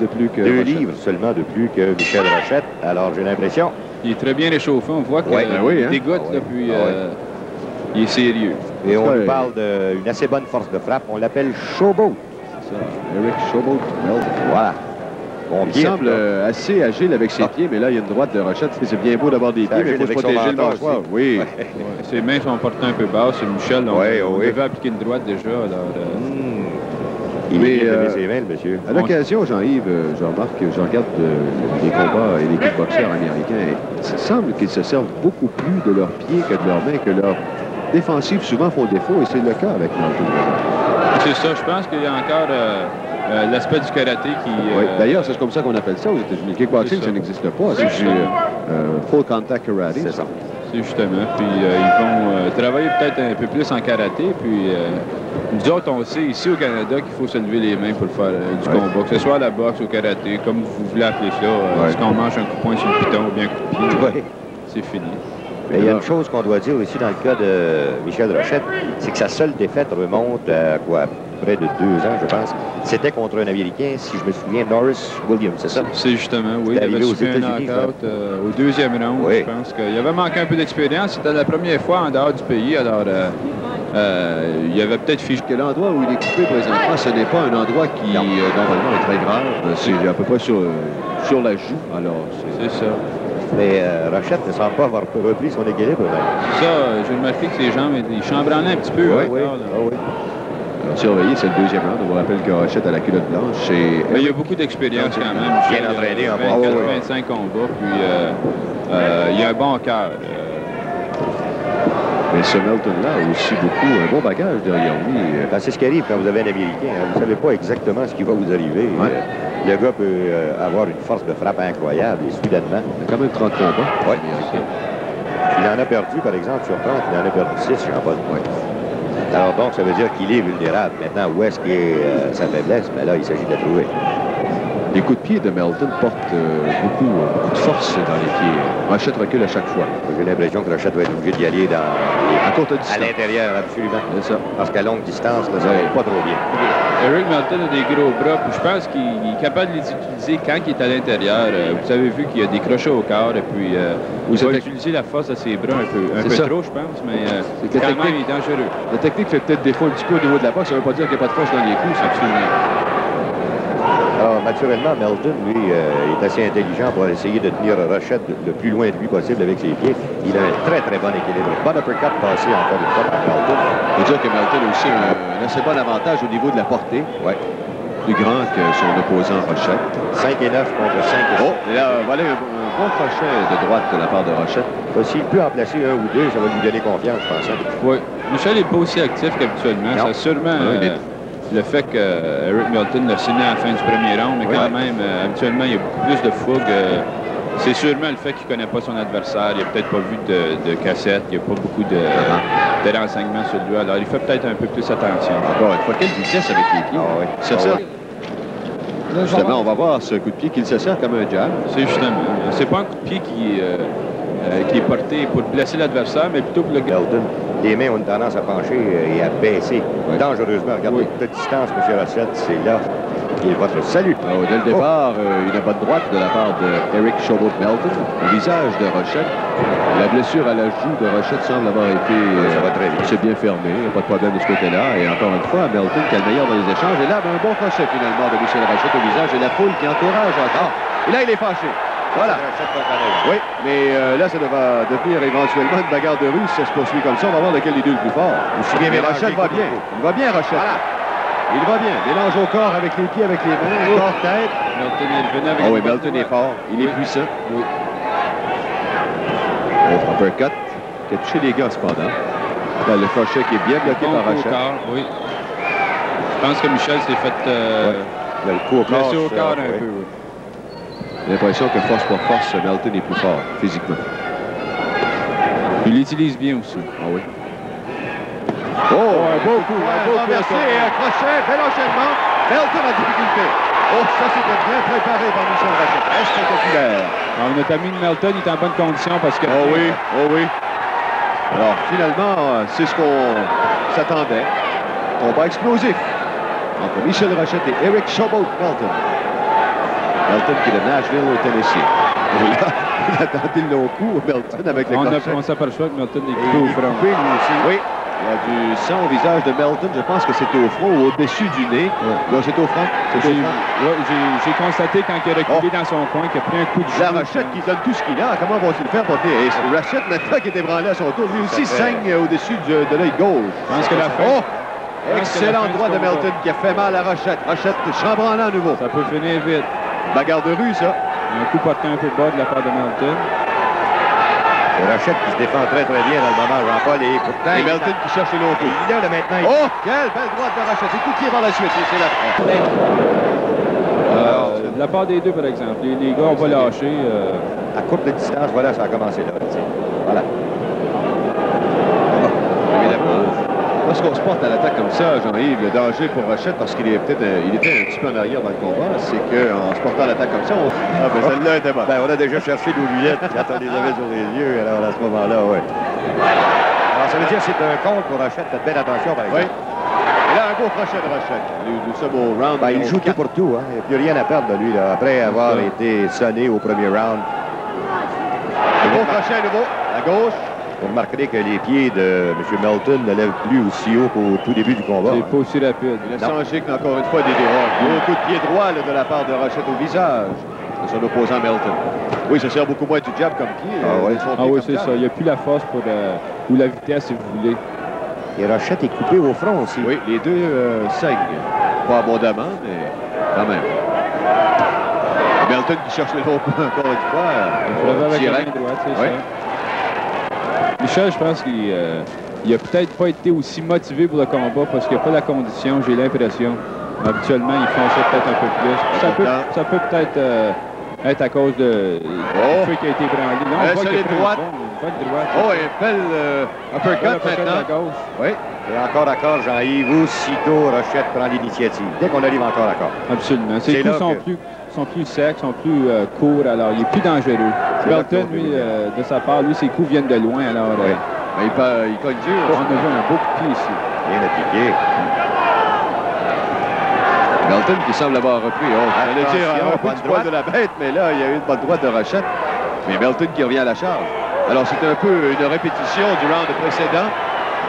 de plus que 2 Rochette. livres seulement de plus que Michel Rochette. Alors, j'ai l'impression... Il est très bien réchauffé. On voit qu'il dégoûte, puis il est sérieux. Et on nous parle d'une assez bonne force de frappe. On l'appelle Showboat. C'est ça, Eric Showboat Melton. Voilà. Bon, il semble assez agile avec ses pieds, mais là, il y a une droite de Rochette. C'est bien beau d'avoir des pieds, mais il faut se protéger le mâchoire. Oui. Ses mains sont portées un peu basses. C'est Michel. On devait appliquer une droite déjà. Il est bien ses mains, le monsieur. À l'occasion, Jean-Yves, je remarque que je regarde les combats et les coups de boxeurs américains. Et il semble qu'ils se servent beaucoup plus de leurs pieds que de leurs mains, que leurs défensives souvent font défaut, et c'est le cas avec Melton. C'est ça. Je pense qu'il y a encore l'aspect du karaté qui... oui, d'ailleurs, c'est comme ça qu'on appelle ça aux États-Unis. Le kickboxing, ça n'existe pas. C'est du full contact karate. C'est ça. C'est justement. Puis ils vont travailler peut-être un peu plus en karaté. Puis nous autres, on sait ici au Canada qu'il faut se lever les mains pour faire du combat. Que ce soit la boxe ou au karaté, comme vous voulez appeler ça. Si on mange un coup de poing sur le piton ou bien un coup de pied, c'est fini. Mais il y a une chose qu'on doit dire aussi dans le cas de Michel Rochette, c'est que sa seule défaite remonte à quoi? Près de 2 ans, je pense. C'était contre un Américain, si je me souviens, Norris Williams, c'est ça? C'est justement, oui. Il avait subi un knockout au 2e round. Je pense qu'il avait manqué un peu d'expérience. C'était la première fois en dehors du pays, alors il avait peut-être fiché. Que l'endroit où il est coupé présentement, ce n'est pas un endroit qui, normalement, est très grave. C'est à peu près sur la joue, alors c'est ça. Mais Rochette ne semble pas avoir repris son équilibre. Ça, j'ai remarqué que ses jambes, ils chambrannaient un petit peu. Oui. Alors, surveillé, c'est le 2e round. On vous rappelle que Rochette a la culotte blanche. Mais il y a beaucoup d'expérience quand même. Bien entraîné en 24-25 combats, puis il a un bon cœur. Mais ce Melton-là a aussi un bon bagage derrière lui. C'est ce qui arrive quand vous avez un Américain. Vous ne savez pas exactement ce qui va vous arriver. Le gars peut avoir une force de frappe incroyable et soudainement. Il a quand même 30 combats. Oui. Il en a perdu, par exemple, sur 30, il en a perdu 6, Jean-Paul. Alors donc, ça veut dire qu'il est vulnérable. Maintenant, où est-ce qu'est sa faiblesse? Mais là, il s'agit de la trouver. Les coups de pied de Melton portent beaucoup de force dans les pieds. Rochette recule à chaque fois. J'ai l'impression que Rochette va être obligé d'y aller à courte distance. À l'intérieur, absolument. C'est ça. Parce qu'à longue distance, là, ça va pas trop bien. Eric Melton a des gros bras, puis je pense qu'il est capable de les utiliser quand il est à l'intérieur. Vous avez vu qu'il y a des crochets au corps, et puis il va utiliser la force de ses bras un peu trop, je pense, mais quand même, il est dangereux. La technique fait peut-être défaut un petit peu au niveau de la boxe. Ça ne veut pas dire qu'il n'y a pas de force dans les coups, absolument. Alors, naturellement, Melton, lui, est assez intelligent pour essayer de tenir Rochette le plus loin de lui possible avec ses pieds. Il a un très, très bon équilibre. Bon uppercut passé encore une fois par Melton. On peut dire que Melton a aussi un assez bon avantage au niveau de la portée. Oui. Plus grand que son opposant Rochette. 5 et 9 contre 5 et 7. Et là, voilà un bon crochet de droite de la part de Rochette. S'il peut en placer un ou deux, ça va lui donner confiance, je pense. Oui. Michel n'est pas aussi actif qu'habituellement. Ça a sûrement... le fait que Eric Melton l'a signé à la fin du premier round, mais quand même, habituellement, il y a beaucoup plus de fougue. C'est sûrement le fait qu'il ne connaît pas son adversaire. Il n'a peut-être pas vu de cassette. Il n'y a pas beaucoup de renseignements sur lui. Alors, il fait peut-être un peu plus attention. Encore une fois, quelle vitesse avec les pieds. Ça sert. Justement, on va voir ce coup de pied qu'il se sert comme un jab. C'est justement. C'est pas un coup de pied qui est porté pour blesser l'adversaire, mais plutôt pour le gars. Les mains ont une tendance à pencher et à baisser dangereusement. Regardez, toute distance, M. Rochette, c'est là qu'il est votre salut. Dès le départ, une bonne droite de la part de Eric Showboat Melton. Le visage de Rochette. La blessure à la joue de Rochette semble avoir été c'est bien fermé. Il n'y a pas de problème de ce côté-là. Et encore une fois, Melton qui a le meilleur dans les échanges. Et là, un bon crochet finalement de Michel Rochette au visage et la foule qui encourage encore. Et là, il est fâché. Voilà. Oui, mais là, ça va devenir éventuellement une bagarre de rue si ça se poursuit comme ça. On va voir lequel des deux le plus fort. Mais Rochette va bien. Il va bien, Rochette. Voilà. Il va bien. Mélange au corps avec les pieds, avec les mains, corps, tête. Melton est revenu avec oui, Melton est fort. Il est puissant. Oui. Uppercut qui a touché les gars, cependant. Là, le crochet qui est bien bloqué par Rochette. Oui. Je pense que Michel s'est fait le coup au corps, au corps un peu. Oui. J'ai l'impression que force pour force, Melton est plus fort, physiquement. Il l'utilise bien aussi. Ah oui. Un beau coup, renversé et un crochet, bel enchaînement. Melton a difficulté. Ça c'était bien préparé par Michel Rochette. Très spectaculaire. Alors, notre ami Melton est en bonne condition parce que... Oh oui. Alors, finalement, c'est ce qu'on s'attendait. Combat explosif entre Michel Rochette et Eric Showboat Melton. Melton qui est de Nashville au Tennessee. Et là, il a tenté le long coup, Melton, avec le crochet. On s'aperçoit que Melton est coupé au front. Lui aussi. Oui. Il y a du sang au visage de Melton. Je pense que c'est au front ou au-dessus du nez. Ouais. Là, c'est au front. J'ai constaté quand il a reculé dans son coin qu'il a pris un coup de genou. La Rochette qui donne tout ce qu'il a. Comment vont-ils le faire pour tenir? Et Rochette, maintenant, qui est ébranlé à son tour, lui aussi saigne au-dessus de l'œil gauche. Je pense que la fin... Excellent droit de Melton qui a fait mal à Rochette. Rochette chambranlant à nouveau. Ça peut finir vite. Bagarre de rue, ça. Un coup porté un peu bas de la part de Melton. Et Rochette qui se défend très bien dans le moment, Jean-Paul. Et pourtant, et Melton qui cherche le long coup. Il est là maintenant. Oh, quelle belle droite de Rochette. Et coup de pied par la suite. C'est la de la part des deux, par exemple. Les gars, on va lâcher. À courte distance, voilà, ça a commencé là. Voilà. Lorsqu'on se porte à l'attaque comme ça, Jean-Yves, le danger pour Rochette, parce qu'il était un petit peu en arrière dans le combat, c'est qu'en se portant à l'attaque comme ça, celle-là était bonne. On a déjà cherché nos lunettes quand on les avait sur les yeux, alors à ce moment-là, oui. Alors ça veut dire que c'est un compte pour Rochette, faites bien attention par exemple. Oui. Et là, un beau crochet de Rochette. Nous sommes au round. Il joue tout pour tout, hein. Il n'y a plus rien à perdre de lui, là, après avoir été sonné au premier round. Un beau crochet à nouveau, à gauche. Vous remarquerez que les pieds de M. Melton ne lèvent plus aussi haut qu'au tout début du combat. C'est pas aussi rapide. Il a changé encore une fois des droits. Beaucoup de pieds droits là, de la part de Rochette au visage de son opposant Melton. Oui, ça sert beaucoup moins du jab comme pied. Oui, c'est ça. Il n'y a plus la force ou la vitesse, si vous voulez. Et Rochette est coupé au front aussi. Oui, les deux saignent. Pas abondamment, mais quand même. Melton qui cherche le long coup encore une fois. Direct. Droite, c'est ça. Michel, je pense qu'il n'a peut-être pas été aussi motivé pour le combat parce qu'il n'y a pas la condition, j'ai l'impression. Habituellement, ils font ça peut-être un peu plus. Ça peut peut-être être à cause de feu qui a été branlé. Non, on voit qu'il y a une droite. Oh, un bel uppercut maintenant. À gauche. Oui. Et encore à corps, Jean-Yves, aussitôt Rochette prend l'initiative. Dès qu'on arrive encore à corps. Absolument. Ses coups sont plus secs, sont plus courts, alors il est plus dangereux. Melton, lui, de sa part, lui, ses coups viennent de loin, alors... il cogne dur. On a vu un beau coup de pied ici. Bien appliqué. Melton qui semble avoir repris. J'allais dire un coup de poil de la bête, mais là, il y a eu une bonne droite de Rochette. Mais Melton qui revient à la charge. Alors, c'est un peu une répétition du round précédent.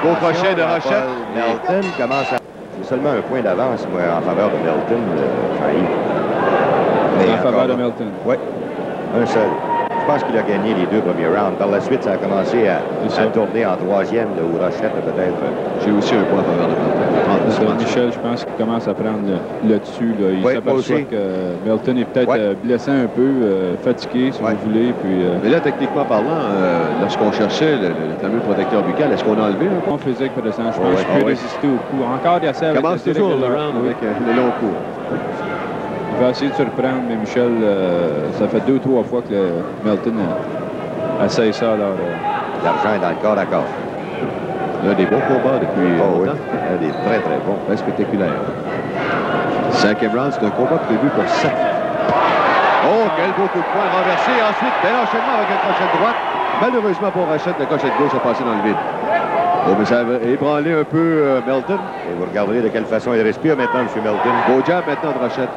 Beau crochet de Rochette. Melton commence à... C'est seulement un point d'avance, moi, en faveur de Melton, en faveur de Melton. Oui, un seul. Je pense qu'il a gagné les deux premiers rounds. Par la suite, ça a commencé à tourner en troisième, là, où Rochette peut-être... J'ai aussi un point en faveur de Melton. Michel, je pense qu'il commence à prendre le dessus. Là. Il s'aperçoit que Melton est peut-être blessé un peu, fatigué, si vous voulez. Puis, mais là, techniquement parlant, lorsqu'on cherchait le fameux protecteur buccal, est-ce qu'on a enlevé un point physique pour descendre? Je pense que je peux résister au coup. Encore, il y a ça avec commence toujours le round avec le long coup. Il va essayer de surprendre, mais Michel, ça fait 2 ou 3 fois que Melton essaye ça. L'argent est dans le corps à corps. Il y a des bons combats depuis longtemps. Il y a des très, très bons. Très spectaculaires. 5e round, c'est un combat prévu pour 7. Oh, quel beau coup de poing renversé. Ensuite, bel enchaînement avec un crochet de droite. Malheureusement pour Rochette, le crochet de gauche a passé dans le vide. Oh, mais ça a ébranlé un peu Melton. Et vous regarderez de quelle façon il respire maintenant, M. Melton. Beau jab maintenant de Rochette.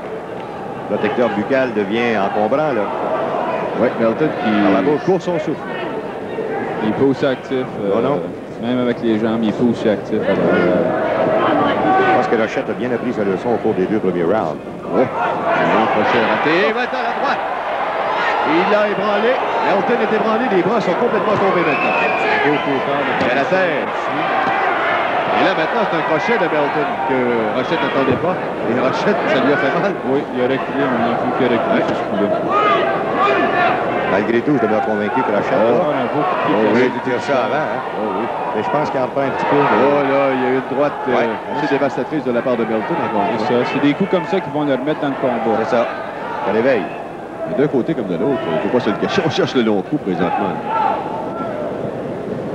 Le protecteur buccal devient encombrant, là. Oui, Melton qui court son souffle. Il est pas aussi actif. Même avec les jambes, il est pas aussi actif. Je pense que Rochette a bien appris sa leçon au cours des 2 premiers rounds. Oh, un crochet raté. Et maintenant à la droite. Il l'a ébranlé. Melton est ébranlé. Les bras sont complètement tombés maintenant. Il y a la terre. Et là, maintenant, c'est un crochet de Melton que Rochette n'attendait pas. Et Rochette, ça lui a fait mal. Oui, il a reculé. On a vu qu'il a reculé sur ce coup-là. Malgré tout, je demeure convaincu que Rochette... il a tiré ça avant. Hein? Oui. Mais je pense qu'il en prend un petit peu. Oh là, il y a eu une droite assez dévastatrice de la part de Melton. C'est des coups comme ça qui vont le remettre dans le combat. C'est ça. Ça l'éveille. D'un côté comme de l'autre. Il ne faut pas se le cacher. On cherche le long coup présentement.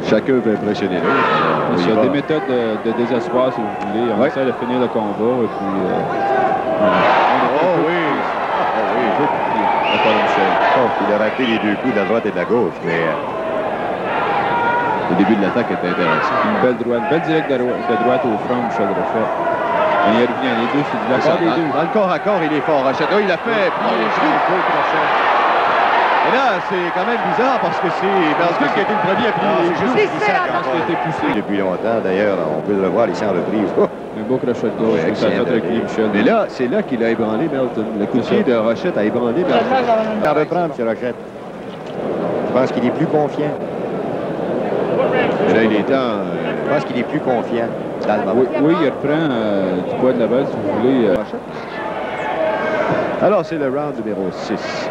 Chacun veut impressionner l'autre. Il y a des méthodes de désespoir, si vous voulez. On essaie de finir le combat. Et puis, il a raté les 2 coups de la droite et de la gauche, mais... Le début de l'attaque était intéressant. Une belle directe de droite au front, Michel Rochette. Il revient, les deux, c'est du Dans le corps à corps, il est fort, Rochette. Oh, il l'a fait. Et là, c'est quand même bizarre parce que c'est Melton qui a été le premier à plier les genoux. Parce qu'il a été poussé. Depuis longtemps, d'ailleurs, on peut le voir ici en reprise. Oh! Un beau crochet de gauche, ça a fait avec lui, Michel. Mais là, c'est là qu'il a ébranlé Melton. Le coup de pied de Rochette a ébranlé Melton. Il en reprend, M. Rochette. Je pense qu'il est plus confiant. Et là, il est temps. Je pense qu'il est plus confiant dans le moment. Oui, il reprend du poids de la balle, si vous voulez. Alors, c'est le round numéro 6.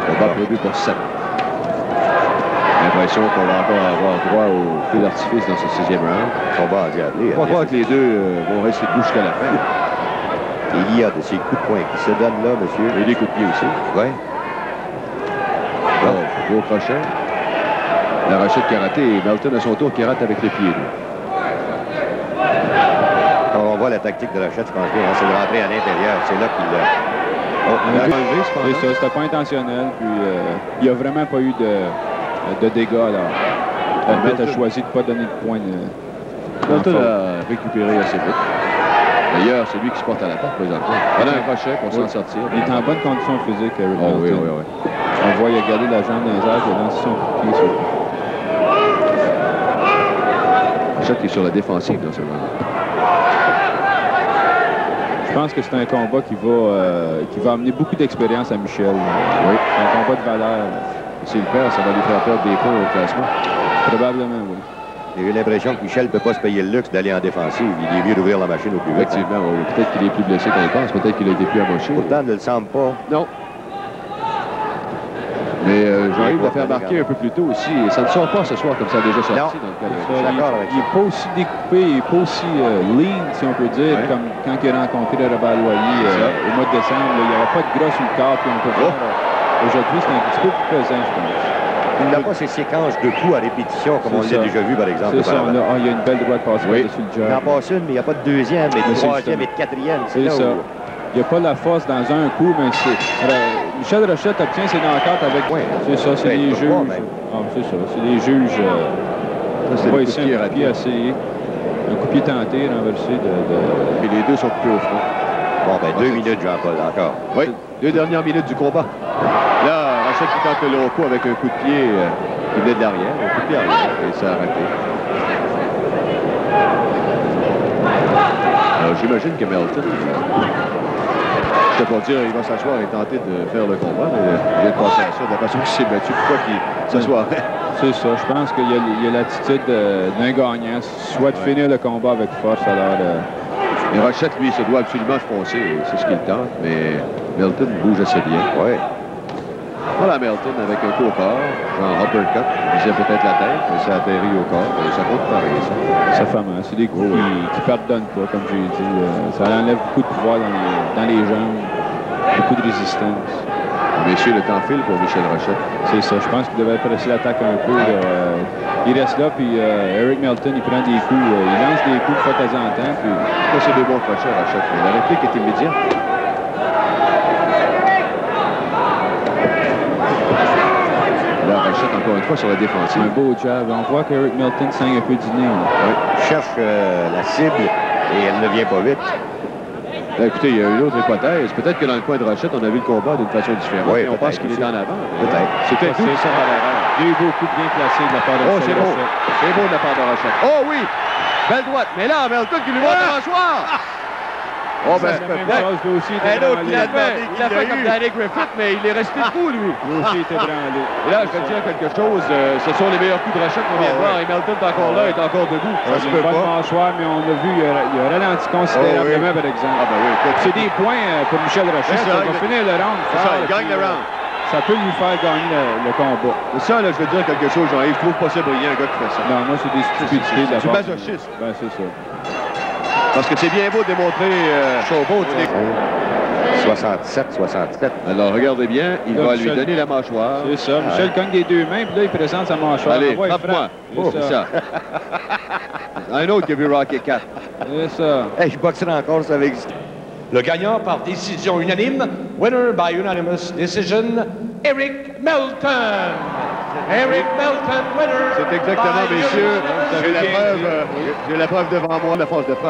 Combat prévu pour 7. L'impression qu'on va encore avoir droit au feu d'artifice dans ce 6e round. Combat endiablé. On va croire que les deux vont rester debout jusqu'à la fin. Il y a de ces coups de poing qui se donnent là, monsieur. Et des coups de pied aussi. Oui. Bon, beau crochet. La Rochette qui a raté et Melton à son tour qui rate avec les pieds. Quand on voit la tactique de Rochette, je pense bien, c'est de rentrer à l'intérieur. C'est là qu'il a... Oui, ça, c'était pas intentionnel. Puis, il n'y a vraiment pas eu de dégâts. L'arbitre a choisi de ne pas donner de points. Melton a récupéré assez vite. D'ailleurs, c'est lui qui se porte à l'attaque présentement. Il a un crochet pour s'en sortir. Il est en bonne condition physique, Eric Melton. Oui. On voit, il a gardé la jambe dans les airs, il a lancé son coup de pied sur le... Rochette qui est sur la défensive dans ce moment. Je pense que c'est un combat qui va amener beaucoup d'expérience à Michel. Oui. Un combat de valeur. S'il le perd, ça va lui faire perdre des points au classement. Probablement, oui. J'ai eu l'impression que Michel ne peut pas se payer le luxe d'aller en défensive. Il est mieux d'ouvrir la machine au plus vite. Effectivement, oui. Peut-être qu'il est plus blessé qu'on le pense. Peut-être qu'il a été plus amoché. Pourtant, ne le semble pas. Non. Mais Jean-Yves l'a fait marquer un peu plus tôt aussi. Et ça ne sort pas ce soir comme ça a déjà sorti. Non. Dans le cas de... Il n'est pas aussi découpé, il n'est pas aussi lean, si on peut dire, comme quand il a rencontré Robert Loyer au mois de décembre. Là, il n'y avait pas de gras sur le corps, puis on peut voir. Aujourd'hui, c'est un petit peu plus pesant, je pense. Il n'a pas ces séquences de coups à répétition comme on l'a déjà vu, par exemple. C'est ça. Il y a une belle droite passée dessus le jab. Il en passe une, mais il n'y a pas de deuxième, mais de troisième et de quatrième. C'est ça. Il n'y a pas la force dans un coup, mais c'est... Michel Rochette obtient ses knockouts avec... C'est ça, c'est les juges. C'est ça, c'est les juges. On voit ici un coup de pied essayé. Un coup de pied tenté, renversé de... Et les deux sont coupés au front. Bon, ben 2 minutes, Jean-Paul, encore. Oui, 2 dernières minutes du combat. Là, Rochette qui tente le loco avec un coup de pied qui venait de l'arrière. Un coup de pied arrière, et ça a raté. Alors, j'imagine que Melton... Je ne peux pas dire il va s'asseoir et tenter de faire le combat, mais il vient de passer à ça de la façon qu'il s'est battu. Pourquoi qu'il s'assoirait? C'est ça. Je pense qu'il y a l'attitude d'un gagnant, soit de finir le combat avec force. Alors, et Rochette, lui, se doit absolument foncer. C'est ce qu'il tente, mais Melton bouge assez bien. Oui. Voilà Melton avec un coup au corps, genre uppercut, il visait peut-être la tête, mais ça atterrit au corps, et ça compte pareil, ça. Ça fait mal. C'est des coups qui ne pardonnent pas, comme j'ai dit. Ça enlève beaucoup de pouvoir dans les jambes, beaucoup de résistance. Messieurs, le temps file pour Michel Rochette. C'est ça. Je pense qu'il devait presser l'attaque un peu. Il reste là, puis Eric Melton, il prend des coups. Il lance des coups de fois de temps en temps. Puis... Ça, c'est des bons crochets, Rochette. Mais la réplique est immédiate. Là, Rochette, encore une fois, sur la défensive. Un beau jab. On voit qu'Eric Melton saigne un peu du nez. Oui. Il cherche la cible et elle ne vient pas vite. Là, écoutez, il y a une autre hypothèse. Peut-être que dans le coin de Rochette, on a vu le combat d'une façon différente. Oui, on pense qu'il est en avant. Peut-être. C'était tout ça dans l'erreur. Il y a eu beaucoup bien placé de la part de Rochette. C'est beau. C'est beau de la part de Rochette. Oh oui! Belle droite. Mais là, Melton qui lui va tranchoir. Oh, ben, l'autre, il a fait comme Danny Griffith, mais il est resté debout, lui. Lui aussi était branlé. Et là, je vais te dire quelque chose. Ce sont les meilleurs coups de Rochette qu'on vient de voir. Et Melton est encore là, est encore debout. Ça se peut pas. Mâchoire, mais on l'a vu, il a ralenti considérablement, par exemple. Ah, ben oui, c'est des points pour Michel Rochette. Il va finir le round. C'est ça, il gagne le round. Ça peut lui faire gagner le combat. Mais ça, là, je veux dire quelque chose, Jean-Yves. Je trouve pas ça brillant, un gars qui fait ça. Non, moi, c'est des stupidités de la part. Du masochisme. Ben, c'est ça. Parce que c'est bien beau de démontrer Chauveau. 67. Alors, regardez bien, il va lui donner la mâchoire. C'est ça. Michel cogne des deux mains, puis là, il présente sa mâchoire. Allez, frappe-moi. C'est ça. Un autre qui a vu Rocky 4. C'est ça. Hey, je boxerai encore, ça va exister. Le gagnant par décision unanime, winner by unanimous decision, Eric Melton. Eric Melton, winner. C'est exactement, messieurs. J'ai la preuve devant moi, la force de frappe.